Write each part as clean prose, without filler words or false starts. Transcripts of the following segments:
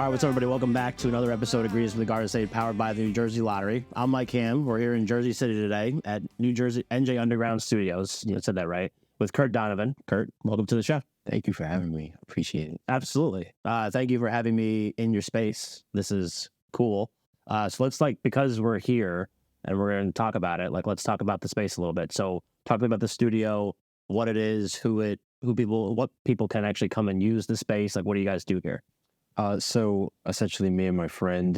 All right, what's up, everybody? Welcome back to another episode of Greetings from the Garden State, powered by the New Jersey Lottery. I'm Mike Ham. We're here in Jersey City today at New Jersey NJ Underground Studios. I said that right. With Kurt Donovan. Kurt, welcome to the show. Thank you for having me. Appreciate it. Absolutely. Thank you for having me in your space. This is cool. So let's because we're here and we're going to talk about it. Let's talk about the space a little bit. So talk to me about the studio, what it is, what people can actually come and use the space. What do you guys do here? So essentially, me and my friend,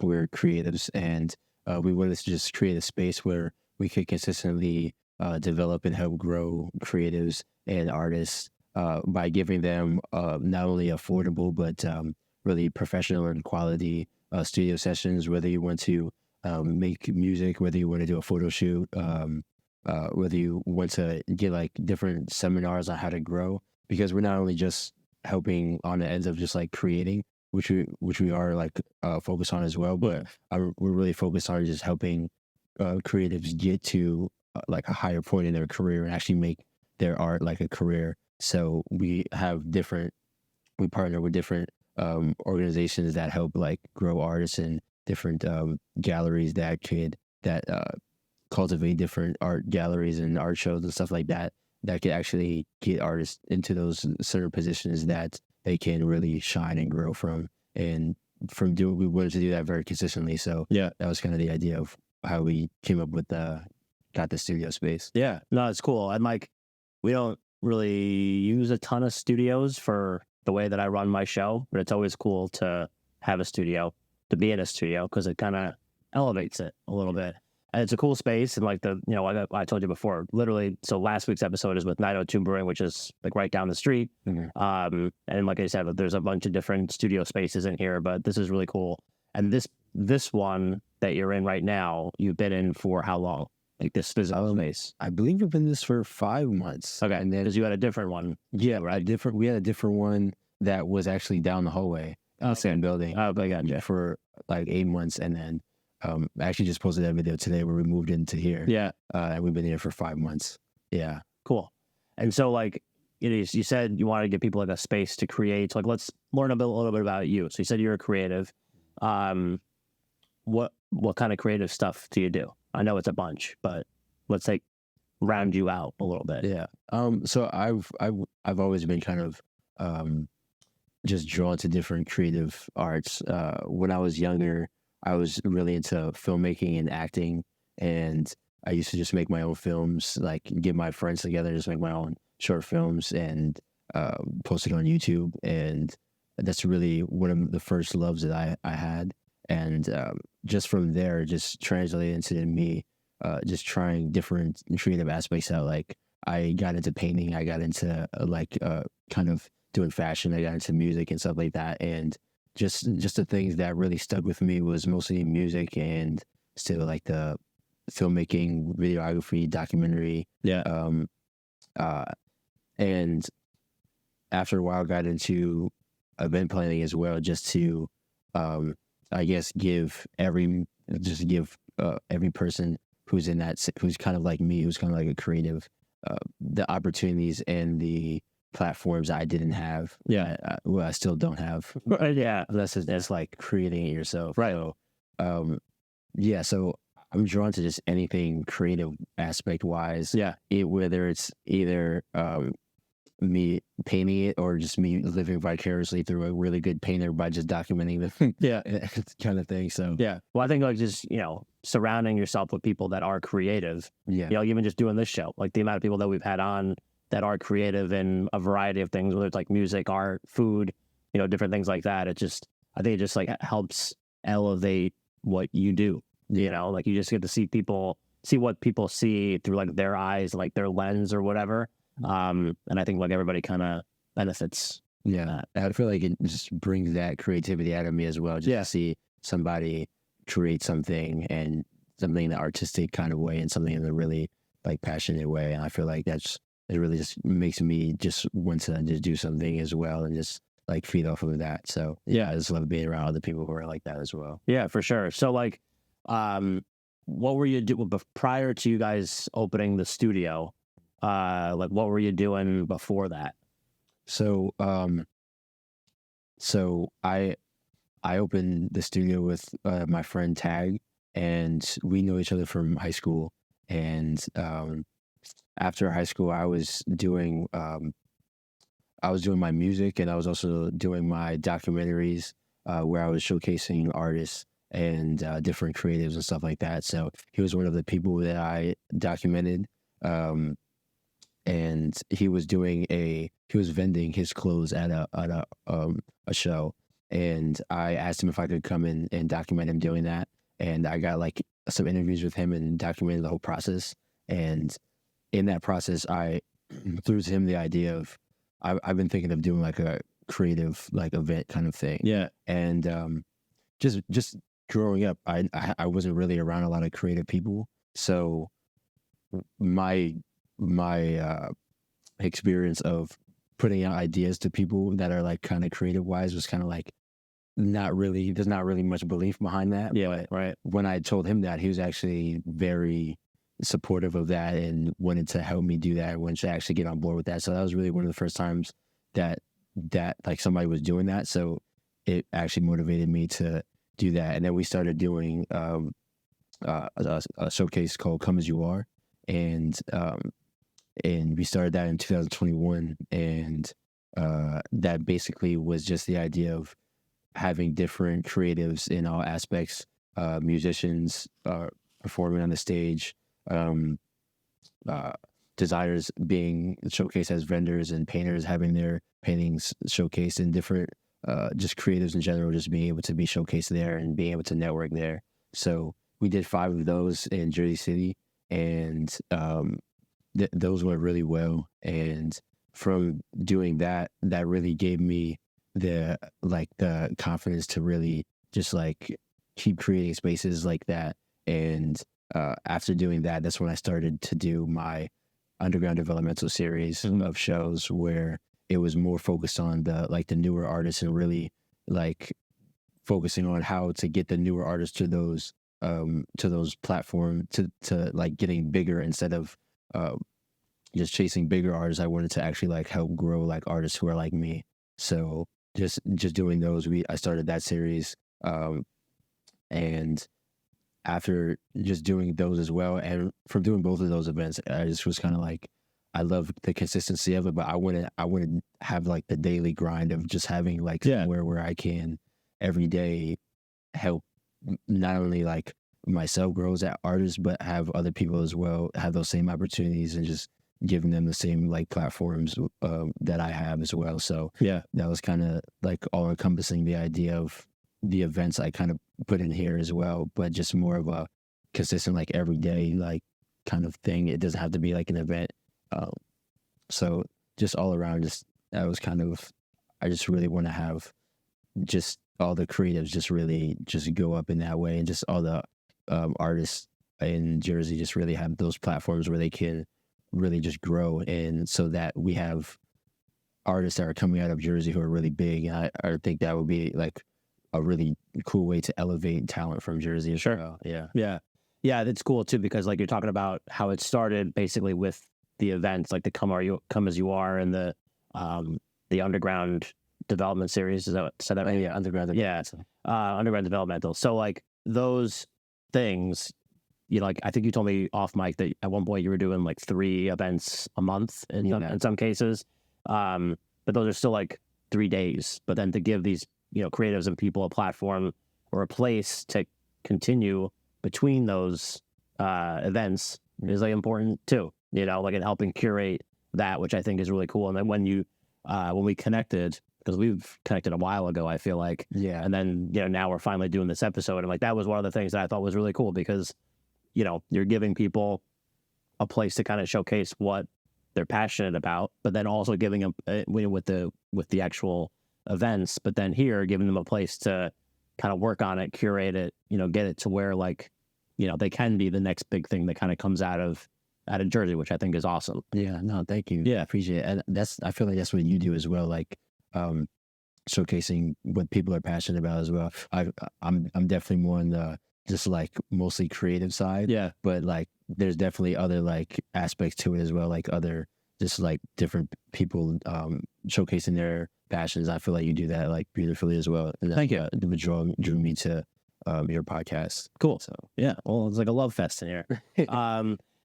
we're creatives, and we wanted to just create a space where we could consistently develop and help grow creatives and artists by giving them not only affordable but really professional and quality studio sessions. Whether you want to make music, whether you want to do a photo shoot, whether you want to get different seminars on how to grow, because we're not only just helping on the ends of just creating, which we are focused on as well, but we're really focused on just helping creatives get to a higher point in their career and actually make their art a career. So we partner with different organizations that help grow artists, and different galleries that cultivate different art galleries and art shows and stuff like that could actually get artists into those certain positions that they can really shine and grow from. And we wanted to do that very consistently. So yeah, that was kind of the idea of how we came up with got the studio space. Yeah, no, it's cool. And we don't really use a ton of studios for the way that I run my show, but it's always cool to have a studio, to be in a studio, because it kind of elevates it a little bit. And it's a cool space, and I told you before, literally, so last week's episode is with 902 Brewing, which is right down the street. Mm-hmm. And like I said, there's a bunch of different studio spaces in here, but this is really cool. And this one that you're in right now, you've been in for how long? This physical space? I believe we've been in this for 5 months. Okay, and then because you had a different one. Yeah, right. We had a different one that was actually down the hallway, same building. Oh, I gotcha. For 8 months, and then I actually just posted that video today where we moved into here. Yeah. And we've been here for 5 months. Yeah. Cool. And so you said you wanted to give people a space to create. So let's learn a little bit about you. So you said you're a creative. What kind of creative stuff do you do? I know it's a bunch, but let's round you out a little bit. Yeah. So I've always been kind of just drawn to different creative arts. When I was younger, I was really into filmmaking and acting, and I used to just make my own films, get my friends together, just make my own short films and post it on YouTube. And that's really one of the first loves that I had. And just from there, just translated into me just trying different creative aspects out. I got into painting, I got into kind of doing fashion, I got into music and stuff like that. And just the things that really stuck with me was mostly music, and still the filmmaking, videography, documentary. Yeah. And after a while, got into event planning as well, just to, I guess, give every person who's in that, who's kind of like me, who's kind of like a creative, the opportunities and the platforms I didn't have. Yeah. I still don't have. Yeah. That's creating it yourself. Right. So, yeah. So I'm drawn to just anything creative aspect wise. Yeah. Whether it's either me painting it or just me living vicariously through a really good painter by just documenting the yeah kind of thing. So yeah. Well, I think just surrounding yourself with people that are creative. Yeah. Even just doing this show, the amount of people that we've had on that are creative in a variety of things, whether it's music, art, food, different things like that. I think it just helps elevate what you do. You just get to see what people see through their eyes, their lens or whatever. And I think everybody kind of benefits. Yeah. I feel like it just brings that creativity out of me as well. Just to see somebody create something, and something in the artistic kind of way, and something in a really passionate way. And I feel like it really just makes me just want to just do something as well, and just feed off of that. So yeah, I just love being around other people who are like that as well. Yeah, for sure. So what were you doing prior to you guys opening the studio? What were you doing before that? So So I opened the studio with my friend Tag, and we know each other from high school. And after high school, I was doing my music, and I was also doing my documentaries where I was showcasing artists and different creatives and stuff like that. So he was one of the people that I documented. Um, and he was vending his clothes at a show, and I asked him if I could come in and document him doing that, and I got like some interviews with him and documented the whole process. And in that process, I threw to him the idea of I've been thinking of doing like a creative like event kind of thing. Yeah. And just growing up, I wasn't really around a lot of creative people, so my experience of putting out ideas to people that are like kind of creative wise was kind of like there's not really much belief behind that. Yeah. But Right. when I told him that, he was actually very supportive of that and wanted to help me do that and wanted to actually get on board with that. So that was really one of the first times that like somebody was doing that. So it actually motivated me to do that. And then we started doing a showcase called Come As You Are. And we started that in 2021. And that basically was just the idea of having different creatives in all aspects, musicians performing on the stage, designers being showcased as vendors, and painters having their paintings showcased, and different just creatives in general just being able to be showcased there and being able to network there. So we did 5 of those in Jersey City, and those went really well. And from doing that, that really gave me the confidence to really just like keep creating spaces like that. And after doing that, that's when I started to do my Underground Developmental Series of shows, where it was more focused on the newer artists, and really like focusing on how to get the newer artists to those platforms, to like getting bigger instead of just chasing bigger artists. I wanted to actually like help grow like artists who are like me. So just doing those, I started that series, and after just doing those as well, and from doing both of those events, I just was kind of like, I love the consistency of it, but I want to have like the daily grind of just having like somewhere where I can every day help not only like myself grow as an artist, but have other people as well have those same opportunities, and just giving them the same like platforms that I have as well. So Yeah. that was kind of like all encompassing the idea of the events I kind of put in here as well, but just more of a consistent like everyday like kind of thing. It doesn't have to be like an event. So just all around, just that was kind of, I just really want to have just all the creatives just really just go up in that way, and just all the artists in Jersey just really have those platforms where they can really just grow. And so that we have artists that are coming out of Jersey who are really big. And I think that would be like a really cool way to elevate talent from Jersey as well. Yeah. Yeah. Yeah. That's cool too, because like you're talking about how it started basically with the events, like the Come As You Are, and the Underground Development Series. Is that said that right? Yeah, Underground Developmental. Underground Developmental. So like those things, you know, like I think you told me off mic that at one point you were doing like 3 events a month in some cases. But those are still like 3 days. But then to give these, you know, creatives and people a platform or a place to continue between those events is like important too, you know, like in helping curate that, which I think is really cool. And then when we connected, because we've connected a while ago, I feel like, and then, you know, now we're finally doing this episode, and like that was one of the things that I thought was really cool, because, you know, you're giving people a place to kind of showcase what they're passionate about, but then also giving them with the actual events, but then here giving them a place to kind of work on it, curate it, you know, get it to where like, you know, they can be the next big thing that kind of comes out of Jersey, which I think is awesome. Yeah, no, thank you. Yeah, I appreciate it. And I feel like that's what you do as well, like showcasing what people are passionate about as well. I'm definitely more on the just like mostly creative side. Yeah, but like there's definitely other like aspects to it as well, like other just like different people showcasing passions. I feel like you do that like beautifully as well. And Thank you. What drew me to your podcast. Cool. So Yeah. Well, it's like a love fest in here.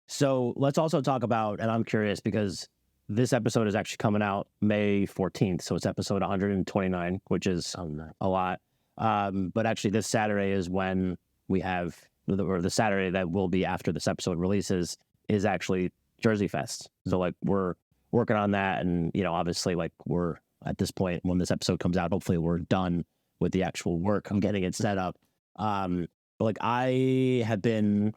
So let's also talk about, and I'm curious because this episode is actually coming out May 14th. So it's episode 129, which is a lot. But actually this Saturday is when we have, or the Saturday that will be after this episode releases is actually Jersey Fest. So like we're working on that. And, you know, obviously like we're at this point when this episode comes out, hopefully we're done with the actual work. I'm getting it set up. But like I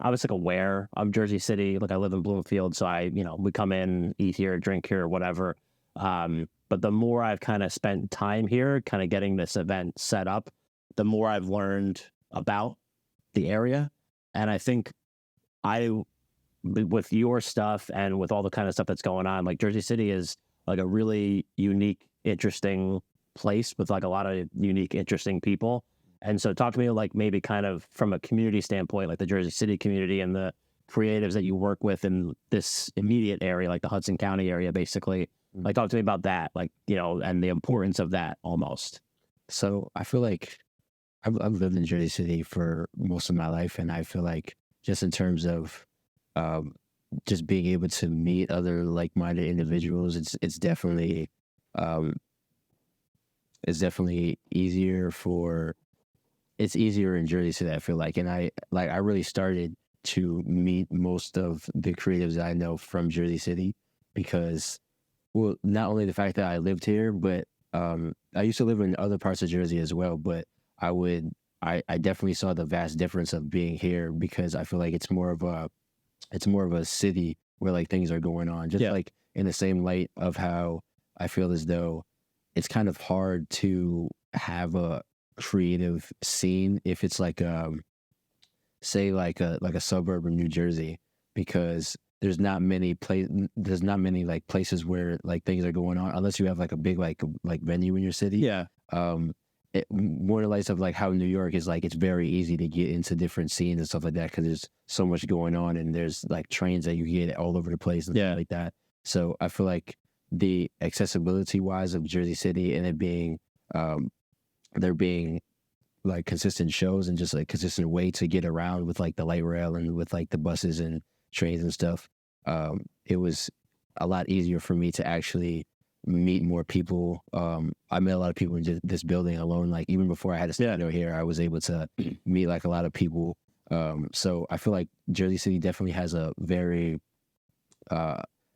was like aware of Jersey City. Like I live in Bloomfield. So we come in, eat here, drink here, whatever. But the more I've kind of spent time here, kind of getting this event set up, the more I've learned about the area. And I think with your stuff and with all the kind of stuff that's going on, like Jersey City is like a really unique, interesting place with like a lot of unique, interesting people. And so talk to me like maybe kind of from a community standpoint, like the Jersey City community and the creatives that you work with in this immediate area, like the Hudson County area, basically. Like talk to me about that, like, you know, and the importance of that almost. So I feel like I've lived in Jersey City for most of my life. And I feel like just in terms of just being able to meet other like-minded individuals, it's definitely easier it's easier in Jersey City, I feel like. And I really started to meet most of the creatives that I know from Jersey City because, well, not only the fact that I lived here, but I used to live in other parts of Jersey as well, but I definitely saw the vast difference of being here because I feel like it's more of a city where like things are going on, just like in the same light of how I feel as though it's kind of hard to have a creative scene if it's like say like a suburb of New Jersey, because there's not many like places where like things are going on unless you have like a big like venue in your city. More or less of like how New York is, like it's very easy to get into different scenes and stuff like that because there's so much going on and there's like trains that you get all over the place and stuff like that. So I feel like the accessibility wise of Jersey City and it being there being like consistent shows and just like consistent way to get around with like the light rail and with like the buses and trains and stuff, it was a lot easier for me to actually meet more people. I met a lot of people in just this building alone. Like even before I had a studio here, I was able to meet like a lot of people. So I feel like Jersey City definitely has a very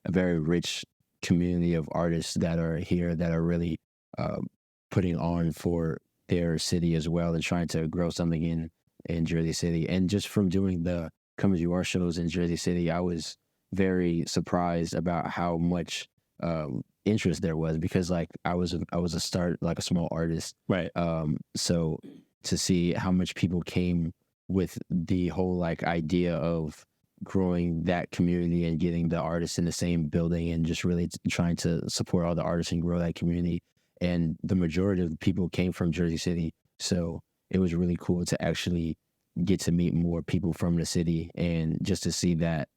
rich community of artists that are here that are really putting on for their city as well and trying to grow something in Jersey City. And just from doing the Come As You Are shows in Jersey City, I was very surprised about how much interest there was because like I was a small artist, right? So to see how much people came with the whole like idea of growing that community and getting the artists in the same building and just really trying to support all the artists and grow that community, and the majority of the people came from Jersey City, so it was really cool to actually get to meet more people from the city and just to see that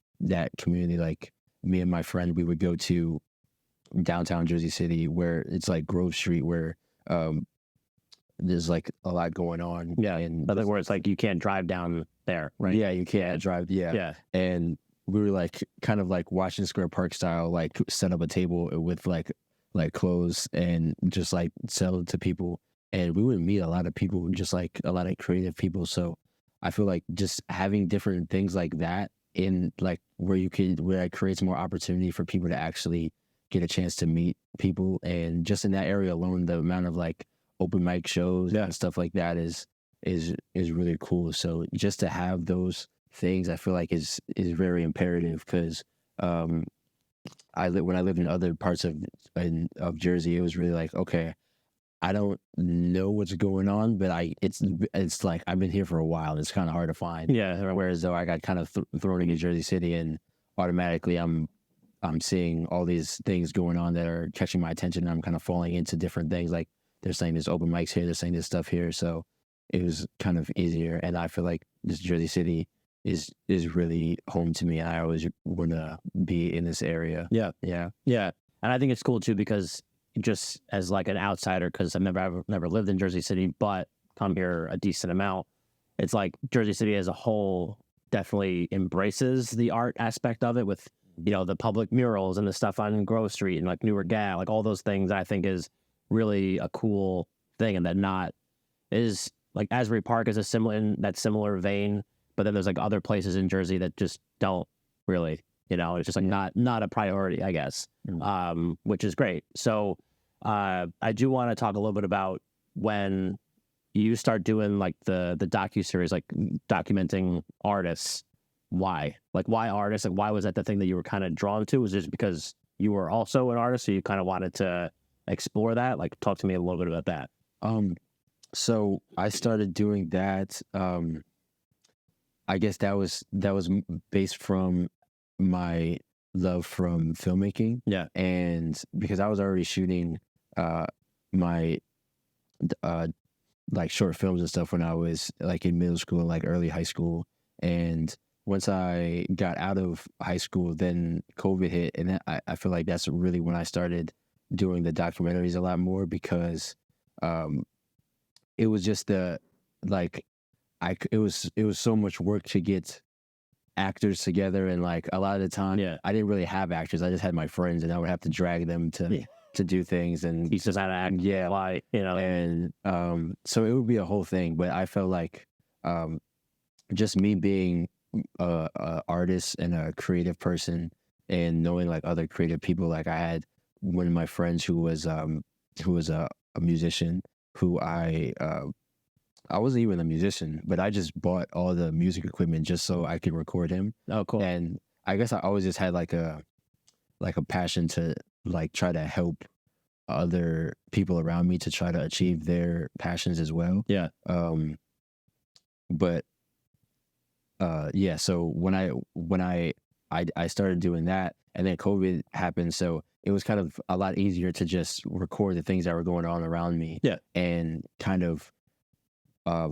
community. Like me and my friend, we would go to downtown Jersey City where it's like Grove Street where there's like a lot going on. And I think where it's like you can't drive down there, right? Yeah, you can't drive. Yeah. And we were like kind of like Washington Square Park style, like set up a table with like clothes and just like sell it to people. And we would meet a lot of people, just like a lot of creative people. So I feel like just having different things like that in like where it creates more opportunity for people to actually get a chance to meet people. And just in that area alone, the amount of like open mic shows and stuff like that is really cool. So just to have those things, I feel like is very imperative because when I lived in other parts of Jersey, it was really like, okay, I don't know what's going on, but it's like I've been here for a while and it's kind of hard to find. Whereas though I got kind of thrown into Jersey City and automatically I'm seeing all these things going on that are catching my attention and I'm kind of falling into different things. Like they're saying there's open mics here, they're saying this stuff here. So it was kind of easier. And I feel like this Jersey City is really home to me. I always want to be in this area. Yeah. And I think it's cool too, because just as like an outsider, because I've never lived in Jersey City, but come here a decent amount. It's like Jersey City as a whole definitely embraces the art aspect of it with, the public murals and the stuff on Grove Street and like Newark Ave, like all those things I think is really a cool thing. And that not is like Asbury Park is in that similar vein, but then there's like other places in Jersey that just don't really, it's just like not a priority, I guess, which is great. So I do want to talk a little bit about when you start doing like the docuseries, like documenting artists. Why? Like, why artists? Like, why was that the thing that you were kind of drawn to? Was it just because you were also an artist, so you kind of wanted to explore that? Like, talk to me a little bit about that. So I started doing that. I guess that was based from my love from filmmaking. Yeah. And because I was already shooting my like short films and stuff when I was like in middle school and like early high school. And once I got out of high school, then COVID hit, and I feel like that's really when I started doing the documentaries a lot more, because it was just it was so much work to get actors together, and like a lot of the time I didn't really have actors. I just had my friends, and I would have to drag them to do things, and he says how to act, why, and so it would be a whole thing. But I felt like just me being a artist and a creative person, and knowing like other creative people, like I had one of my friends who was a musician, who I wasn't even a musician, but I just bought all the music equipment just so I could record him. Oh, cool. And I guess I always just had like a passion to like try to help other people around me to try to achieve their passions as well. Yeah. But so when I started doing that, and then COVID happened, so it was kind of a lot easier to just record the things that were going on around me. Yeah. And kind of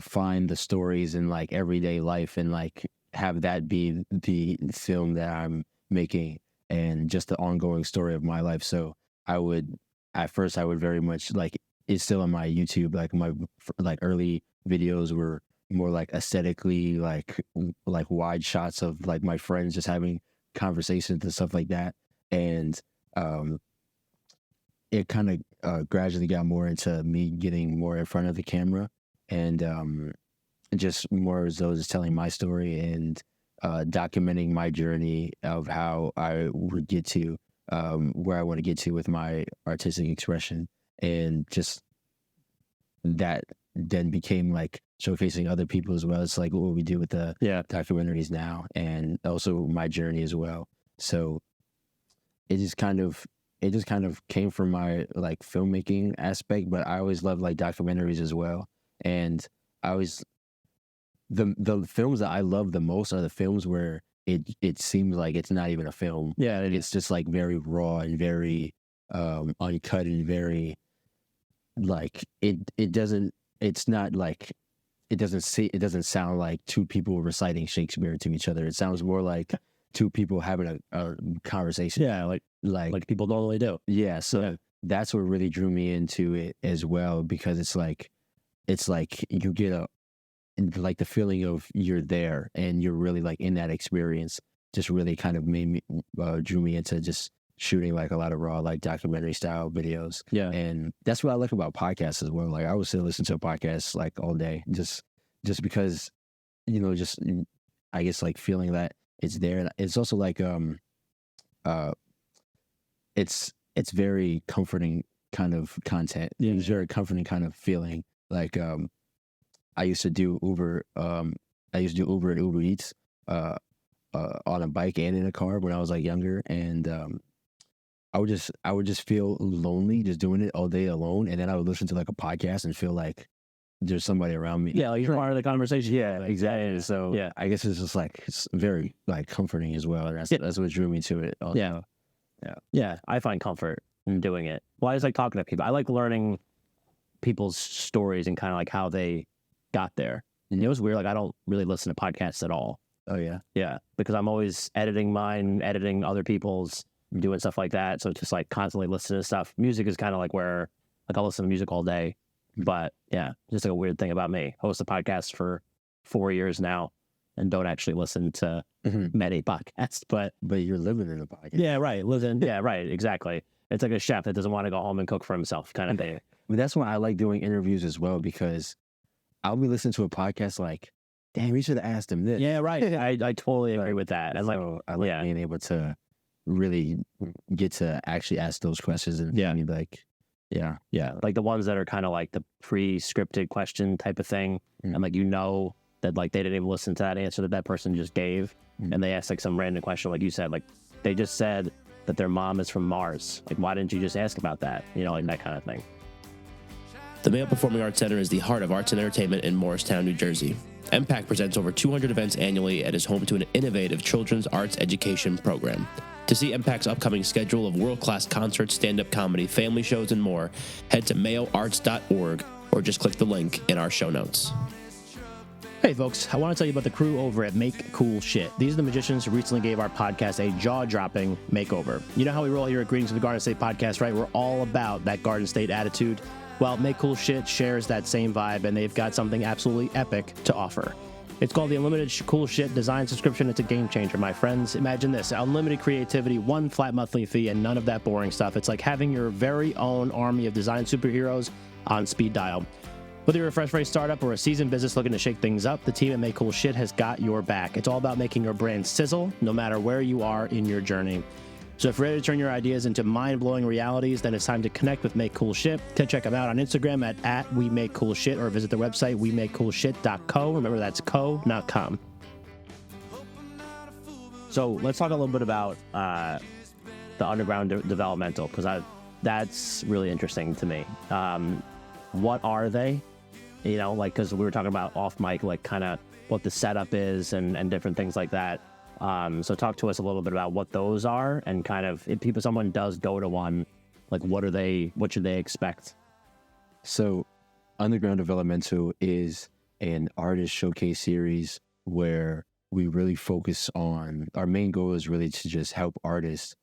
find the stories in like everyday life, and like have that be the film that I'm making, and just the ongoing story of my life. So at first I would very much like, it's still on my YouTube, like my like early videos were more like aesthetically like wide shots of like my friends just having conversations and stuff like that. And it kind of gradually got more into me getting more in front of the camera, and just more as though just telling my story and documenting my journey of how I would get to where I want to get to with my artistic expression. And just that then became like showcasing other people as well. It's like what we do with the documentaries now, and also my journey as well. So it just kind of came from my like filmmaking aspect, but I always loved like documentaries as well. And I always, the films that I love the most are the films where it seems like it's not even a film. Yeah, it's just like very raw and very uncut, and very like it doesn't sound like two people reciting Shakespeare to each other. It sounds more like two people having a conversation. Yeah, like people normally do. Yeah, so that's what really drew me into it as well, because it's like you get like the feeling of you're there and you're really like in that experience. Just really kind of made me drew me into just shooting like a lot of raw like documentary style videos. Yeah, and that's what I like about podcasts as well. Like I would still listen to podcasts like all day, just because just I guess like feeling that it's there. And it's also like it's very comforting kind of content. Yeah. It's very comforting kind of feeling. Like I used to do Uber. I used to do Uber and Uber Eats on a bike and in a car when I was like younger, and I would just feel lonely just doing it all day alone, and then I would listen to like a podcast and feel like there's somebody around me. Yeah, like you're part of the conversation. Yeah, exactly. So yeah, I guess it's just like it's very like comforting as well. And that's what drew me to it also. Yeah. I find comfort in doing it. Well, I just like talking to people. I like learning people's stories and kind of like how they got there. And it was weird. Like I don't really listen to podcasts at all. Oh yeah. Yeah, because I'm always editing mine, editing other people's. doing stuff like that. So just like constantly listening to stuff. Music is kind of like where like I'll listen to music all day. But yeah, just like a weird thing about me. Host a podcast for 4 years now and don't actually listen to many podcasts. But you're living in a podcast. Yeah, right. Living. Yeah, right. Exactly. It's like a chef that doesn't want to go home and cook for himself kind of thing. But that's why I like doing interviews as well, because I'll be listening to a podcast like, damn, we should have asked him this. Yeah, right. I totally agree with that. And so I like being able to really get to actually ask those questions and be like, yeah, like the ones that are kind of like the pre-scripted question type of thing, and like that like they didn't even listen to that answer that person just gave, and they asked like some random question, like you said, like they just said that their mom is from Mars. Like, why didn't you just ask about that? You know, like that kind of thing. The Mayo Performing Arts Center is the heart of arts and entertainment in Morristown, New Jersey. MPAC presents over 200 events annually and is home to an innovative children's arts education program. To see MPAC's upcoming schedule of world-class concerts, stand-up comedy, family shows, and more, head to mayoarts.org or just click the link in our show notes. Hey folks, I want to tell you about the crew over at Make Cool Shit. These are the magicians who recently gave our podcast a jaw-dropping makeover. You know how we roll here at Greetings from the Garden State podcast, right? We're all about that Garden State attitude. Well, Make Cool Shit shares that same vibe, and they've got something absolutely epic to offer. It's called the Unlimited Cool Shit Design Subscription. It's a game changer, my friends. Imagine this: unlimited creativity, one flat monthly fee, and none of that boring stuff. It's like having your very own army of design superheroes on speed dial. Whether you're a fresh startup or a seasoned business looking to shake things up, the team at Make Cool Shit has got your back. It's all about making your brand sizzle, no matter where you are in your journey. So if you're ready to turn your ideas into mind-blowing realities, then it's time to connect with Make Cool Shit. Check them out on Instagram at WeMakeCoolShit or visit their website, WeMakeCoolShit.co. Remember, that's co, not com. So let's talk a little bit about the Underground Developmental, because that's really interesting to me. What are they? You know, like, because we were talking about off mic, like kind of what the setup is and different things like that. So talk to us a little bit about what those are, and kind of if someone does go to one, like what should they expect? So Underground Developmental is an artist showcase series where we really focus on, our main goal is really to just help artists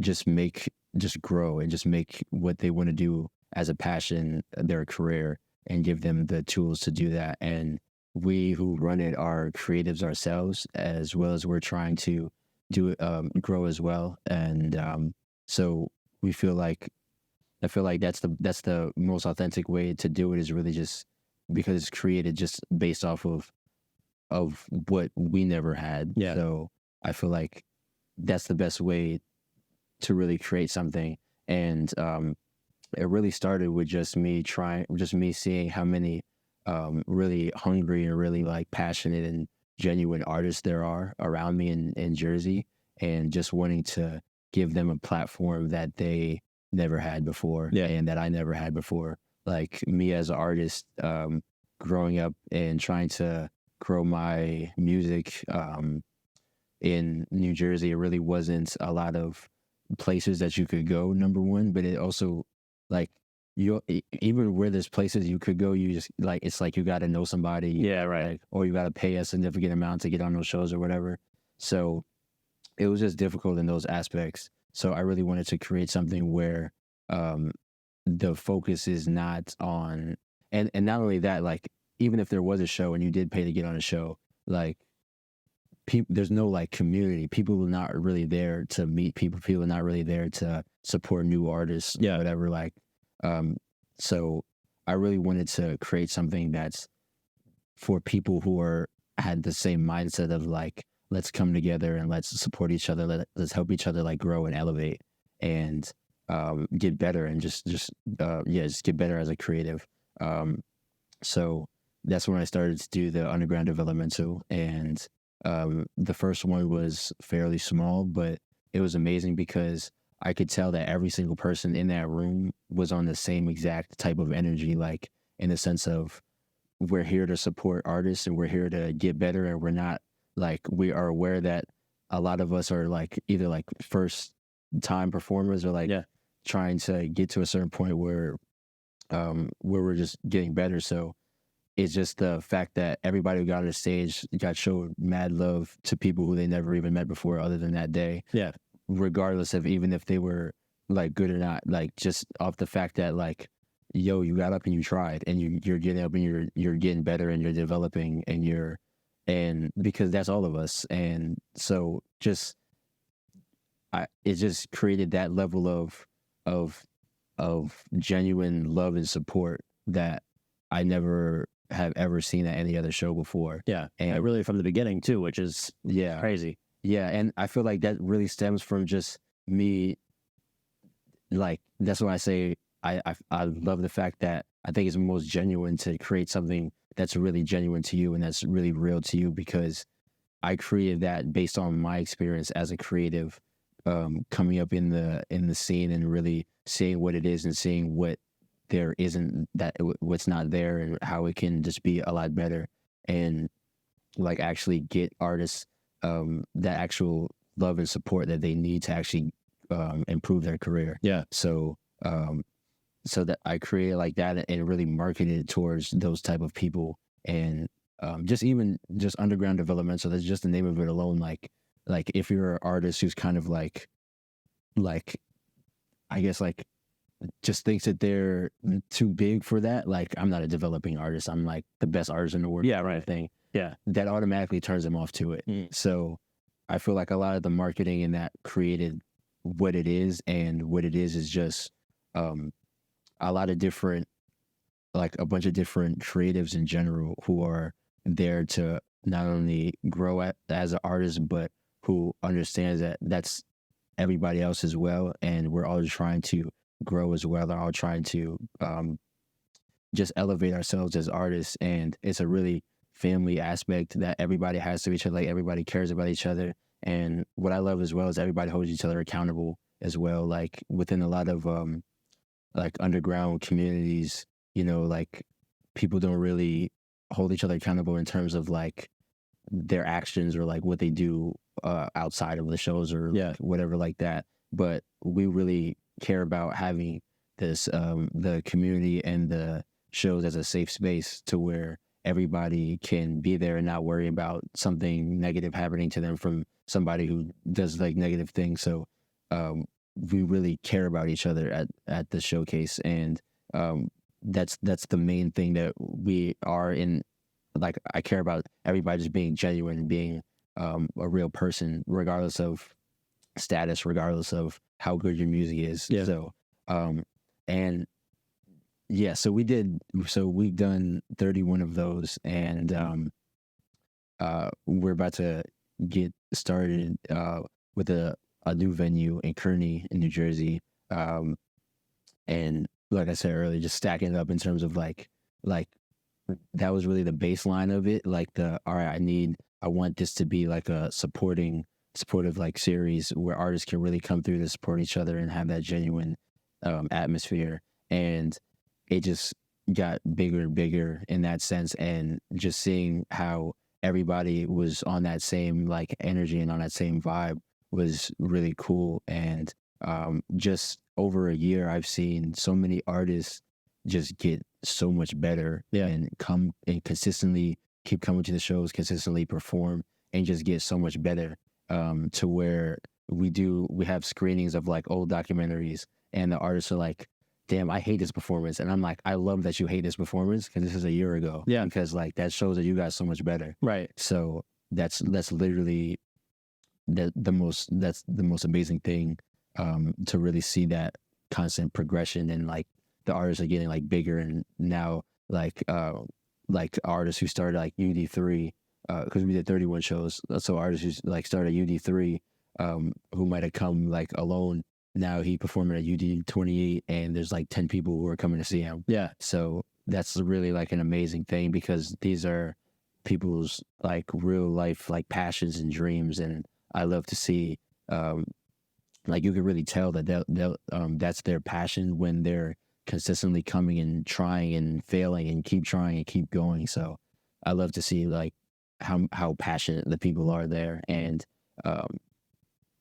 just grow and just make what they want to do as a passion, their career, and give them the tools to do that. And we who run it are creatives ourselves, as well as we're trying to do grow as well. And so I feel like that's the most authentic way to do it, is really just because it's created just based off of what we never had. Yeah. So I feel like that's the best way to really create something. And it really started with just me seeing how many really hungry and really like passionate and genuine artists there are around me in Jersey, and just wanting to give them a platform that they never had before, and that I never had before. Like me as an artist, growing up and trying to grow my music in New Jersey, it really wasn't a lot of places that you could go, number one, but it also, like, even where there's places you could go, you just like, it's like you got to know somebody, like, or you got to pay a significant amount to get on those shows or whatever. So it was just difficult in those aspects. So I really wanted to create something where the focus is not on, and not only that, like, even if there was a show and you did pay to get on a show, like, there's no like community. People are not really there to meet people. People are not really there to support new artists, whatever. Like, so I really wanted to create something that's for people who had the same mindset of like, let's come together and let's support each other. Let's help each other like grow and elevate and get better, and just get better as a creative. So that's when I started to do the Underground Developmental, and the first one was fairly small, but it was amazing because I could tell that every single person in that room was on the same exact type of energy, like in the sense of, we're here to support artists and we're here to get better, and we're not like, we are aware that a lot of us are like either like first time performers or like trying to get to a certain point where we're just getting better. So it's just the fact that everybody who got on the stage got showed mad love to people who they never even met before other than that day. Yeah. Regardless of even if they were like good or not, like just off the fact that like, yo, you got up and you tried and you're getting up and you're getting better and you're developing and because that's all of us. And so just, it just created that level of genuine love and support that I never have ever seen at any other show before. Yeah. And really from the beginning too, which is crazy. Yeah. And I feel like that really stems from just me. Like, that's why I say I love the fact that I think it's most genuine to create something that's really genuine to you and that's really real to you, because I created that based on my experience as a creative, coming up in the scene and really seeing what it is and seeing what there isn't, what's not there, and how it can just be a lot better, and like actually get artists that actual love and support that they need to actually improve their career. Yeah. So so that I created like that and really marketed towards those type of people, and just Underground Developmental. That's just the name of it alone. Like if you're an artist who's kind of like I guess like just thinks that they're too big for that. Like, I'm not a developing artist. I'm like the best artist in the world. Yeah, right. Thing. Yeah. That automatically turns them off to it. So I feel like a lot of the marketing in that created what it is, and what it is just a lot of different, like a bunch of different creatives in general who are there to not only grow as an artist, but who understands that that's everybody else as well. And we're all trying to grow as well. They're all trying to just elevate ourselves as artists. And it's a really family aspect that everybody has to each other. Like, everybody cares about each other. And what I love as well is everybody holds each other accountable as well. Like, within a lot of like underground communities, you know, like people don't really hold each other accountable in terms of like their actions or like what they do outside of the shows or whatever like that. But we really care about having this the community and the shows as a safe space to where everybody can be there and not worry about something negative happening to them from somebody who does like negative things. So we really care about each other at the showcase, and that's the main thing that we are in. Like, I care about everybody just being genuine and being a real person, regardless of status, regardless of how good your music is. Yeah. So and yeah, so we've done 31 of those, and we're about to get started with a new venue in Kearney in New Jersey, and like I said earlier, just stacking it up in terms of like that was really the baseline of it. Like, all right, I want this to be like a supportive like series where artists can really come through to support each other and have that genuine atmosphere. And it just got bigger and bigger in that sense, and just seeing how everybody was on that same like energy and on that same vibe was really cool. And just over a year, I've seen so many artists just get so much better and come and consistently keep coming to the shows, consistently perform, and just get so much better to where we have screenings of like old documentaries, and the artists are like, damn, I hate this performance. And I'm like, I love that you hate this performance, because this is a year ago. Yeah. Because like that shows that you got so much better. Right. So that's literally the most amazing thing, to really see that constant progression, and like the artists are getting like bigger, and now like artists who started like UD3, because we did 31 shows. So artists who like started UD3, who might have come like alone, now he performing at UD28, and there's like 10 people who are coming to see him. Yeah. So that's really like an amazing thing, because these are people's like real life like passions and dreams, and I love to see like you can really tell that they'll that's their passion when they're consistently coming and trying and failing and keep trying and keep going. So I love to see like how passionate the people are there. And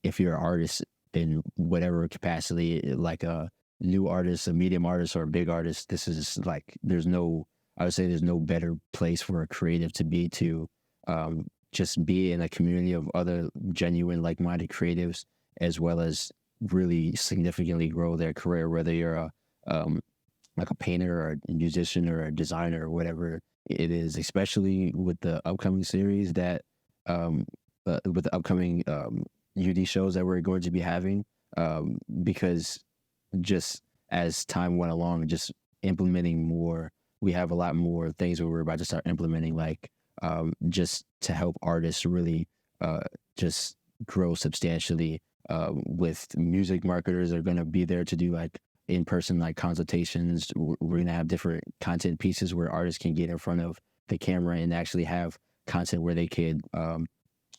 if you're an artist in whatever capacity, like a new artist, a medium artist, or a big artist, this is like, there's no, I would say there's no better place for a creative to be to just be in a community of other genuine, like-minded creatives, as well as really significantly grow their career, whether you're like a painter or a musician or a designer or whatever it is, especially with the upcoming series that with the upcoming UD shows that we're going to be having, because just as time went along, just implementing more, we have a lot more things where we're about to start implementing, like just to help artists really just grow substantially. With music marketers are going to be there to do like in-person like consultations. We're going to have different content pieces where artists can get in front of the camera and actually have content where they could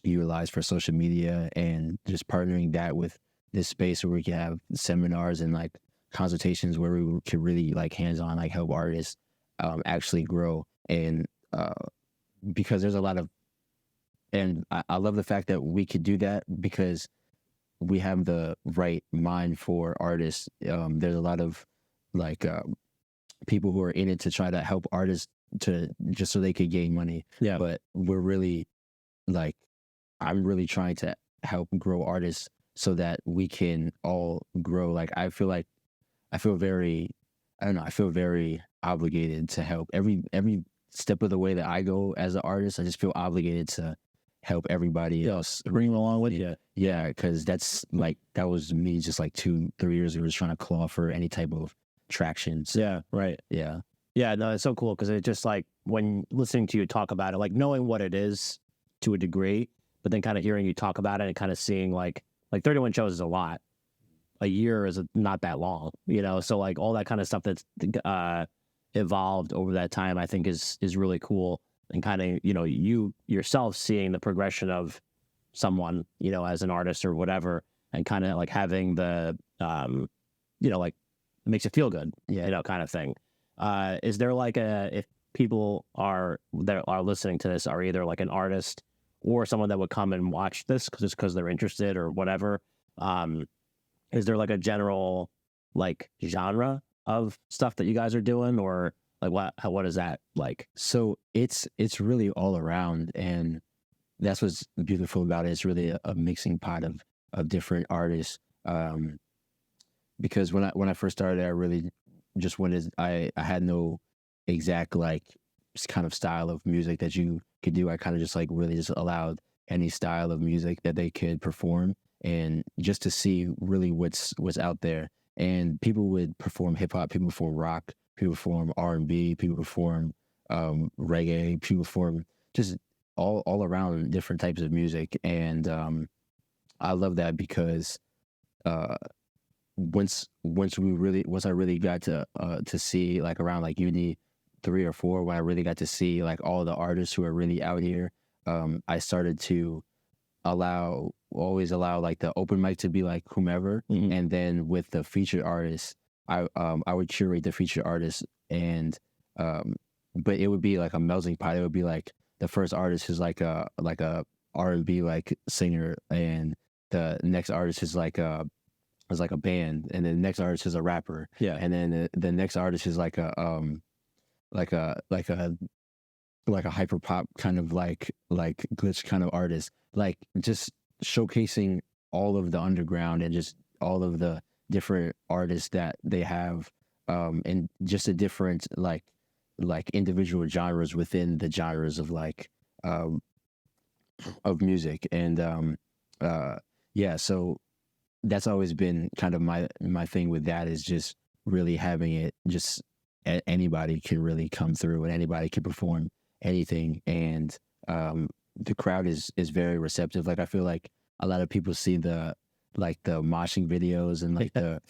utilize for social media, and just partnering that with this space where we can have seminars and like consultations where we could really like hands-on like help artists actually grow. And because there's a lot of, and I love the fact that we could do that because we have the right mind for artists. There's a lot of like people who are in it to try to help artists to just so they could gain money. Yeah. But we're really like, I'm really trying to help grow artists so that we can all grow. Like I feel very obligated to help every step of the way that I go as an artist. I just feel obligated to help everybody else. Bring them along with you. Yeah, because that's like, that was me just like 2-3 years ago, just trying to claw for any type of traction. So, Yeah, right. yeah. Yeah, no, it's so cool because it's just like when listening to you talk about it, like knowing what it is to a degree, but then kind of hearing you talk about it and kind of seeing like 31 shows is a lot. A year is not that long, you know? So like all that kind of stuff that's evolved over that time, I think is really cool. And kind of, you know, you yourself seeing the progression of someone, you know, as an artist or whatever, and kind of like having the, you know, like it makes you feel good, you know, kind of thing. Is there like if people that are listening to this are either like an artist or someone that would come and watch this because they're interested or whatever, is there like a general like genre of stuff that you guys are doing, or like what is that like? So it's really all around, and that's what's beautiful about it. It's really a mixing pot of different artists. Because when I first started, I really just wanted, I had no exact like kind of style of music that you could do. I kind of just like really just allowed any style of music that they could perform, and just to see really what's out there. And people would perform hip hop, people perform rock, people perform R&B, people perform reggae, people perform just all around different types of music. And I love that because once I really got to see like around like UD 3 or 4, when I really got to see like all the artists who are really out here, I started to always allow like the open mic to be like whomever, and then with the featured artists, I would curate the featured artists, and but it would be like a melting pot. It would be like the first artist is like a R&B like singer, and the next artist is like a band, and then the next artist is a rapper, and then the next artist is like a hyper pop kind of like glitch kind of artist, like just showcasing all of the underground and just all of the different artists that they have, and just a different like individual genres within the genres of like of music. And yeah, so that's always been kind of my thing with that, is just really having it just anybody can really come through and anybody can perform anything. And the crowd is very receptive. Like I feel like a lot of people see the moshing videos and like the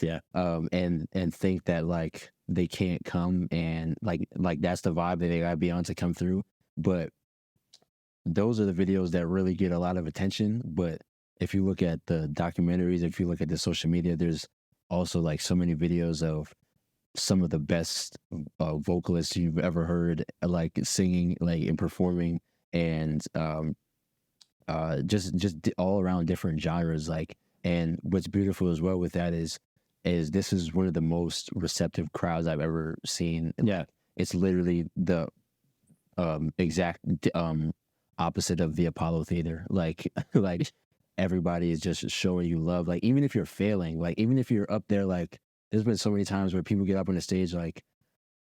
and think that like they can't come, and like that's the vibe that they gotta be on to come through. But those are the videos that really get a lot of attention. But if you look at the documentaries, if you look at the social media, there's also like so many videos of some of the best vocalists you've ever heard, like singing, like and performing, and just all around different genres. Like, and what's beautiful as well with that is this is one of the most receptive crowds I've ever seen. Yeah. it's literally the exact opposite of the Apollo Theater. Like like everybody is just showing you love. Like even if you're failing, like even if you're up there, like there's been so many times where people get up on the stage like,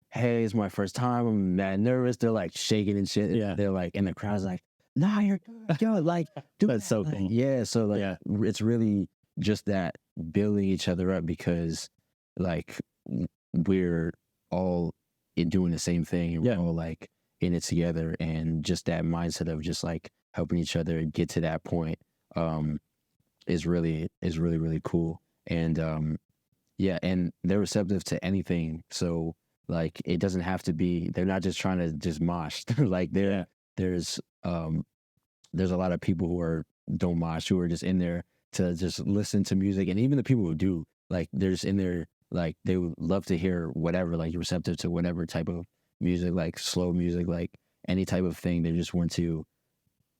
hey, it's my first time, I'm mad nervous. They're like shaking and shit. Yeah. They're like, and the crowd's like, nah, you're good. Yo, like, dude, That's so cool. yeah. So like, Yeah. it's really just that building each other up because like we're all doing the same thing and Yeah. we're all like in it together, and just that mindset of just like helping each other get to that point is really really cool. And yeah, and they're receptive to anything. So like it doesn't have to be, they're not just trying to just mosh. Like there's a lot of people who don't mosh, who are just in there to just listen to music. And even the people who do, like they're just in there, like they would love to hear whatever, like you're receptive to whatever type of music, like slow music, like any type of thing. They just want to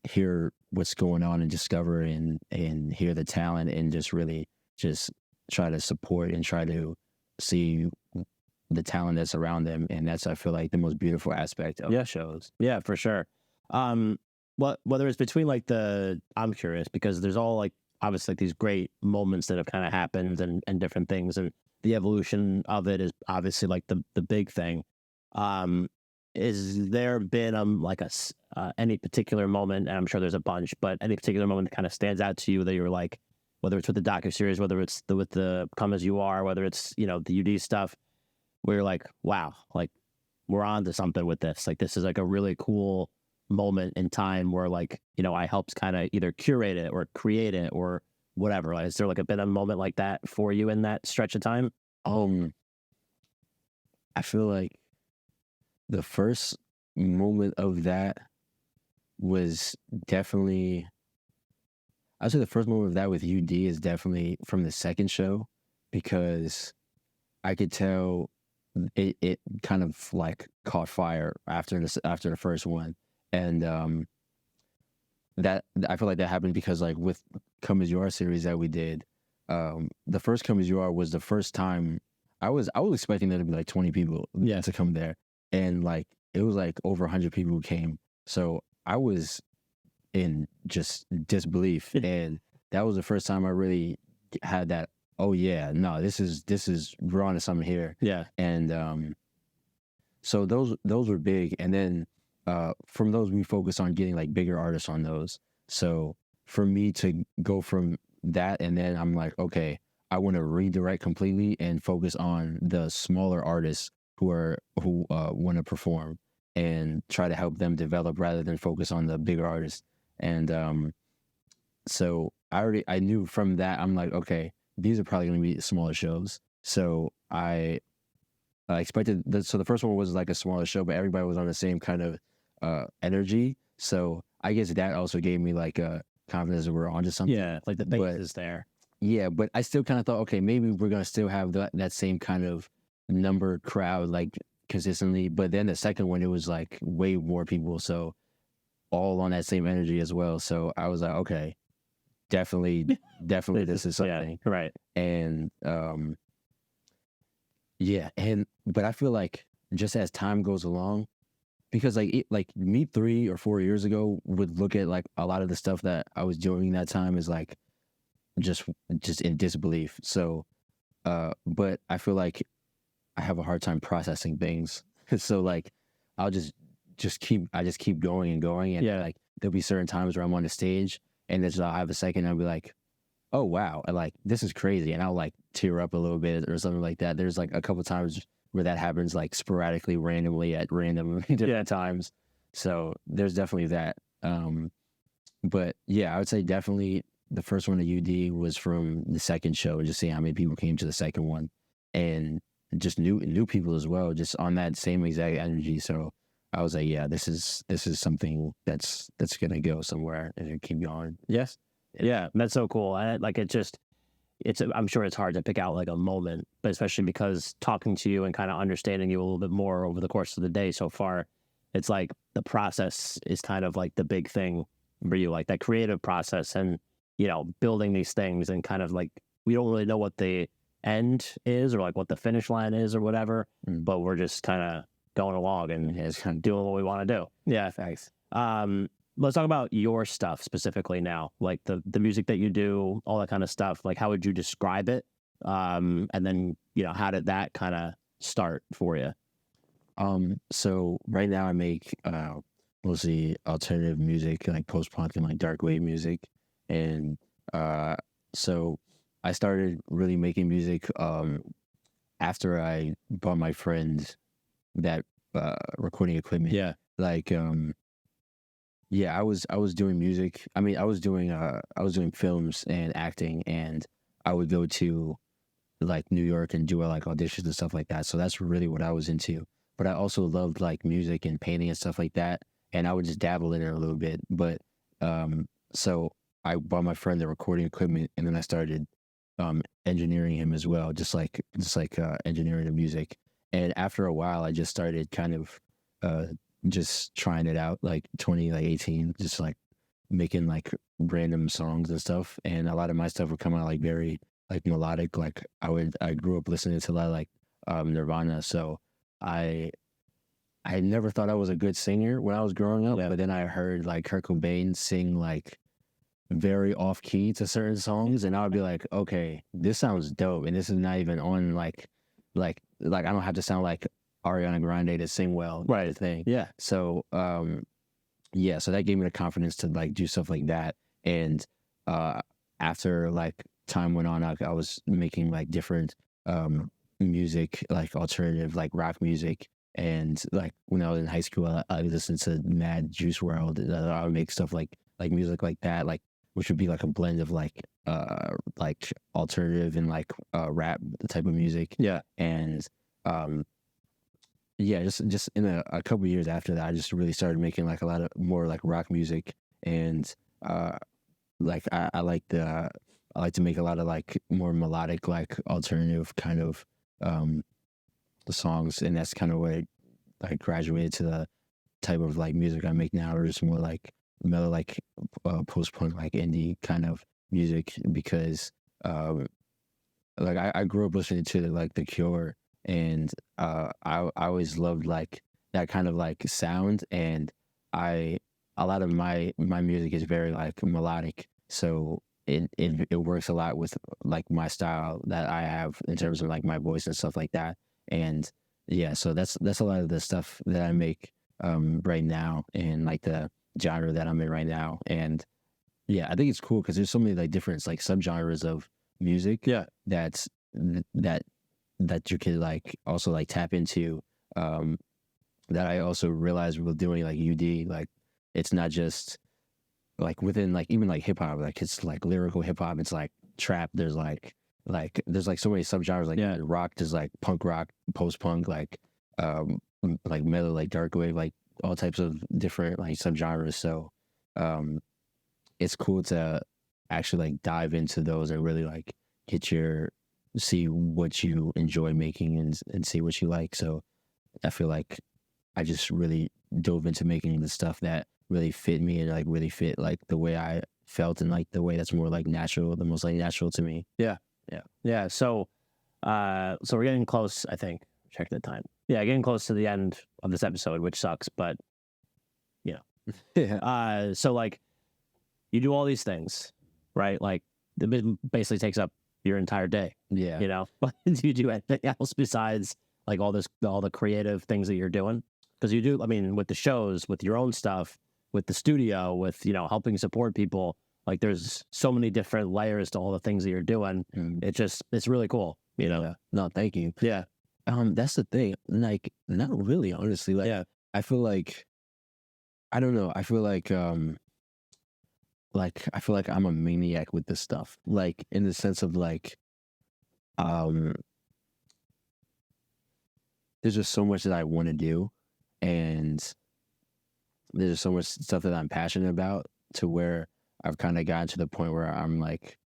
hear what's going on and discover and hear the talent, and just really just try to support and try to see the talent that's around them. And that's, I feel like, the most beautiful aspect of shows. Yeah, for sure. Whether it's between like I'm curious because there's all like obviously like these great moments that have kind of happened and different things, and the evolution of it is obviously like the big thing. Is there been like any particular moment, and I'm sure there's a bunch, but any particular moment that kind of stands out to you that you're like, whether it's with the docuseries, whether it's with the Come As You Are, whether it's, you know, the UD stuff, where you're like, wow, like we're on to something with this. Like this is like a really cool moment in time where like, you know, I helped kind of either curate it or create it or whatever. Like, is there like a moment like that for you in that stretch of time? I feel like the first moment of that was definitely, I'd say the first moment of that with UD is definitely from the second show, because I could tell it kind of like caught fire after the first one. And that I feel like that happened because like with Come As You Are series that we did, the first Come As You Are was the first time I was expecting there to be like 20 people to come there, and like it was like over 100 people who came. So I was in just disbelief, and that was the first time I really had that, oh yeah, no, this is we're on to something here. Yeah. And so those were big. And then from those we focused on getting like bigger artists on those. So for me to go from that, and then I'm like, okay, I want to redirect completely and focus on the smaller artists who want to perform and try to help them develop rather than focus on the bigger artists. And so I knew from that, I'm like, okay, these are probably going to be smaller shows. So I expected so the first one was like a smaller show, but everybody was on the same kind of energy. So I guess that also gave me like a confidence that we're onto something. Yeah, like the base is there. Yeah, but I still kind of thought, okay, maybe we're going to still have that same kind of number crowd like consistently. But then the second one, it was like way more people. So all on that same energy as well. So I was like, okay, definitely this is something. Yeah, right. And but I feel like just as time goes along, because like me 3 or 4 years ago would look at like a lot of the stuff that I was doing that time as like just in disbelief. So but I feel like I have a hard time processing things. So like I'll just keep going and going, and like there'll be certain times where I'm on the stage and then I'll have a second and I'll be like, oh wow, and like this is crazy, and I'll like tear up a little bit or something like that. There's like a couple times where that happens, like sporadically, randomly at random different times. So there's definitely that. But yeah, I would say definitely the first one at UD was from the second show, just seeing how many people came to the second one, and just new people as well, just on that same exact energy. So I was like, yeah, this is something that's gonna go somewhere and keep going. Yes. Yeah, that's so cool. I'm sure it's hard to pick out like a moment, but especially because talking to you and kind of understanding you a little bit more over the course of the day so far, it's like the process is kind of like the big thing for you, like that creative process and, you know, building these things, and kind of like, we don't really know what the end is or like what the finish line is or whatever, but we're just kind of going along and it's kind of doing what we want to do. Yeah. facts. Let's talk about your stuff specifically now, like the music that you do, all that kind of stuff. Like, how would you describe it? And then, how did that kind of start for you? So right now I make mostly alternative music, like post-punk and like dark wave music. And so I started really making music after I bought my friend that recording equipment. Yeah. Like yeah, I was doing music. I mean, I was doing films and acting, and I would go to like New York and do like auditions and stuff like that. So that's really what I was into. But I also loved like music and painting and stuff like that, and I would just dabble in it a little bit. But so I bought my friend the recording equipment, and then I started engineering him as well, just like engineering the music. And after a while, I just started kind of just trying it out, like 2018, just like making like random songs and stuff. And a lot of my stuff would come out like very like melodic. Like I grew up listening to a lot of like Nirvana, so I never thought I was a good singer when I was growing up. But then I heard like Kurt Cobain sing like very off key to certain songs, and I would be like, okay, this sounds dope, and this is not even on like I don't have to sound like Ariana Grande to sing well, Right. thing. Yeah. So yeah, so that gave me the confidence to like do stuff like that. And after like time went on, I was making like different music, like alternative, like rock music. And like when I was in high school, I listened to Mad Juice World. I would make stuff like music like that, like which would be like a blend of like alternative and like rap type of music. Yeah. And yeah, just in a couple of years after that, I just really started making like a lot of more like rock music. And like I like to make a lot of like more melodic, like alternative kind of songs, and that's kind of what I graduated to the type of like music I make now, or just more like mellow, like post-punk, like indie kind of music, because like I grew up listening to like The Cure, and I always loved like that kind of like sound, and a lot of my music is very like melodic, so it works a lot with like my style that I have in terms of like my voice and stuff like that. And yeah, so that's a lot of the stuff that I make right now, and like the genre that I'm in right now. And yeah, I think it's cool because there's so many like different like subgenres of music. Yeah. that you can like also like tap into, that I also realized while doing like UD, like it's not just like within like even like hip hop, like it's like lyrical hip hop, it's like trap, there's like there's like so many subgenres, like rock, there's like punk rock, post punk, like metal, like dark wave, like all types of different like subgenres. So it's cool to actually like dive into those and really like see what you enjoy making and see what you like. So I feel like I just really dove into making the stuff that really fit me and like really fit like the way I felt and like the way that's more like natural, the most like natural to me. Yeah. So we're getting close, I think. Check the time. Yeah, getting close to the end of this episode, which sucks, but Yeah. so like you do all these things, right? Like it basically takes up your entire day. Yeah. But do you do anything else besides like all the creative things that you're doing? Because you do, I mean, with the shows, with your own stuff, with the studio, with helping support people, like there's so many different layers to all the things that you're doing. It's really cool. Yeah. No, thank you. Yeah. That's the thing. Like, not really, honestly. Like, Yeah. I feel like, I don't know. I feel like I'm a maniac with this stuff. Like, in the sense of like, there's just so much that I want to do, and there's just so much stuff that I'm passionate about, to where I've kind of gotten to the point where I'm like,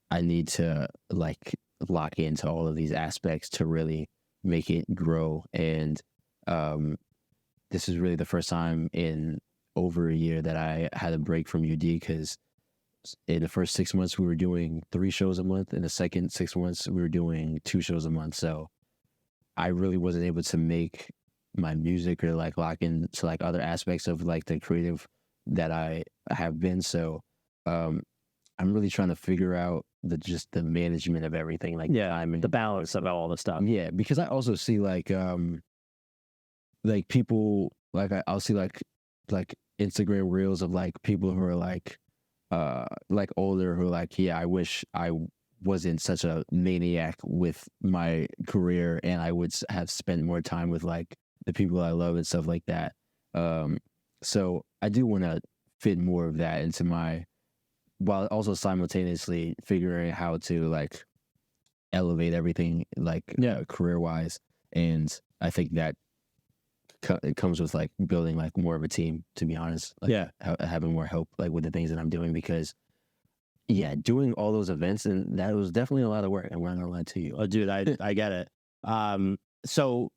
I need to like lock into all of these aspects to really make it grow. And this is really the first time in over a year that I had a break from UD, because in the first 6 months we were doing 3 shows a month. In the second 6 months we were doing 2 shows a month. So I really wasn't able to make my music or like lock into like other aspects of like the creative that I have been. So I'm really trying to figure out the management of everything, like time and the balance of all the stuff. Yeah, because I also see like people like I'll see like Instagram reels of like people who are like older who are like, yeah, I wish I wasn't such a maniac with my career and I would have spent more time with like the people I love and stuff like that. So I do want to fit more of that into my, while also simultaneously figuring how to like elevate everything like career wise. And I think that it comes with like building like more of a team, to be honest. Like, having more help like with the things that I'm doing, because doing all those events, and that was definitely a lot of work. I'm not gonna lie to you. Oh, dude, I get it. So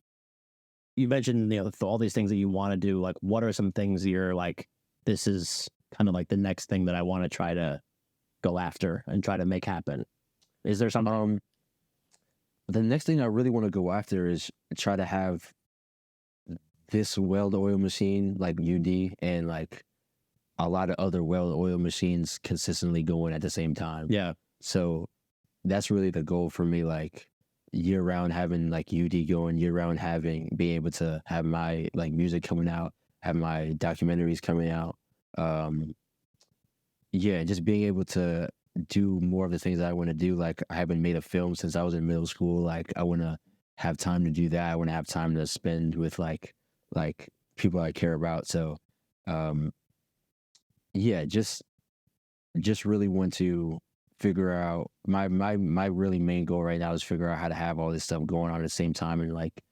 you mentioned all these things that you want to do. Like, what are some things you're like, this is kind of like the next thing that I want to try to go after and try to make happen? Is there something? The next thing I really want to go after is try to have this weld oil machine like UD and like a lot of other weld oil machines consistently going at the same time. Yeah. So that's really the goal for me, like year round having like UD going, year round being able to have my like music coming out, have my documentaries coming out. Just being able to do more of the things that I want to do. Like I haven't made a film since I was in middle school. Like I want to have time to do that. I want to have time to spend with like people I care about. So, just really want to figure out my really main goal right now is figure out how to have all this stuff going on at the same time and like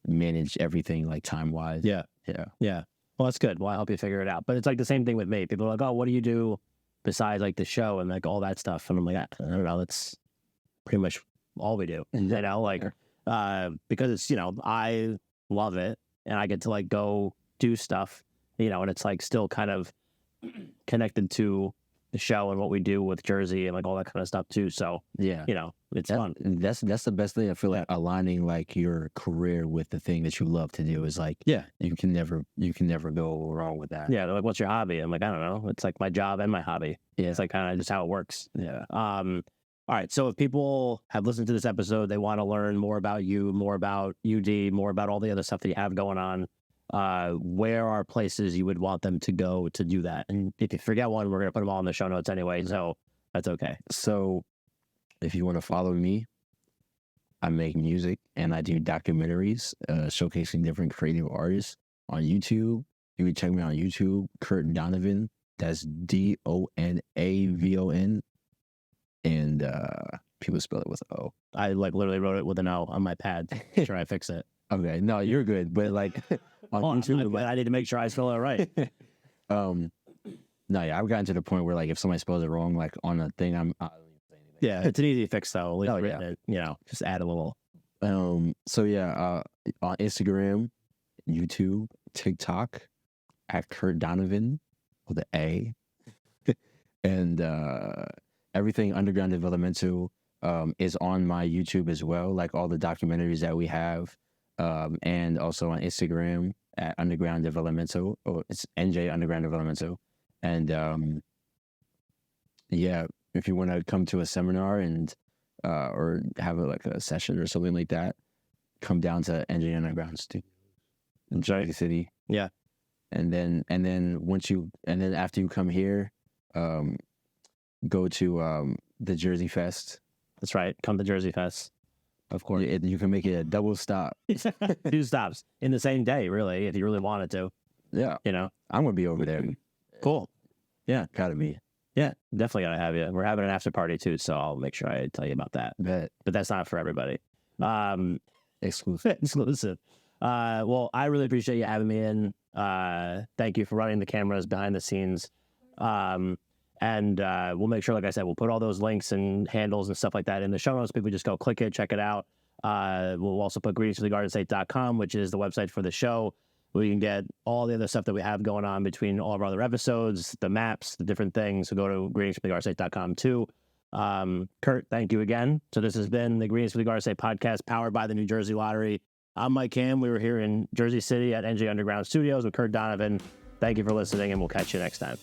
manage everything like time wise. Yeah. Well, that's good. Well, I'll help you figure it out. But it's like the same thing with me. People are like, oh, what do you do besides like the show and like all that stuff? And I'm like, I don't know. That's pretty much all we do. Like, because it's, I love it and I get to like go do stuff, and it's like still kind of connected to the show and what we do with Jersey and like all that kind of stuff too. So it's fun. That's the best thing. I feel like aligning like your career with the thing that you love to do is like you can never go wrong with that. Yeah, they're like, what's your hobby? I'm like, I don't know. It's like my job and my hobby. Yeah, it's like kind of just how it works. Yeah. All right. So if people have listened to this episode, they want to learn more about you, more about UD, more about all the other stuff that you have going on. Where are places you would want them to go to do that? And if you forget one, we're going to put them all in the show notes anyway. So that's okay. So if you want to follow me, I make music and I do documentaries, showcasing different creative artists on YouTube. You can check me on YouTube, Kurt Donovan. That's Donavon. And people spell it with O. I like literally wrote it with an O on my pad. Sure, I fix it. Okay, no, you're good. But like on YouTube, I need to make sure I spell it right. I've gotten to the point where like if somebody spells it wrong, like on a thing, I don't even say anything. Yeah, it's an easy fix though. At least written it, just add a little. On Instagram, YouTube, TikTok, at Kurt Donovan with an A, and everything Underground Developmental is on my YouTube as well, like all the documentaries that we have, and also on Instagram at Underground Developmental, or it's NJ Underground Developmental. And if you want to come to a seminar and or have a session or something like that, come down to NJ Underground Studio in Jersey City. Yeah. And then after you come here, go to the Jersey Fest. That's right. Come to Jersey Fest. Of course. You can make it a double stop. 2 stops in the same day, really, if you really wanted to. Yeah. I'm going to be over there. Cool. Yeah. Gotta be. Yeah, definitely gotta have you. We're having an after party too, so I'll make sure I tell you about that. Bet. But that's not for everybody. Exclusive. Exclusive. Well, I really appreciate you having me in. Thank you for running the cameras behind the scenes. And we'll make sure, like I said, we'll put all those links and handles and stuff like that in the show notes. People just go click it, check it out. We'll also put greetingsfromthegardenState.com, which is the website for the show, where you can get all the other stuff that we have going on between all of our other episodes, the maps, the different things. So go to greetingsfromthegardenState.com too. Kurt, thank you again. So this has been the Greetings from the Garden State podcast, powered by the New Jersey Lottery. I'm Mike Ham. We were here in Jersey City at NJ Underground Studios with Kurt Donovan. Thank you for listening, and we'll catch you next time.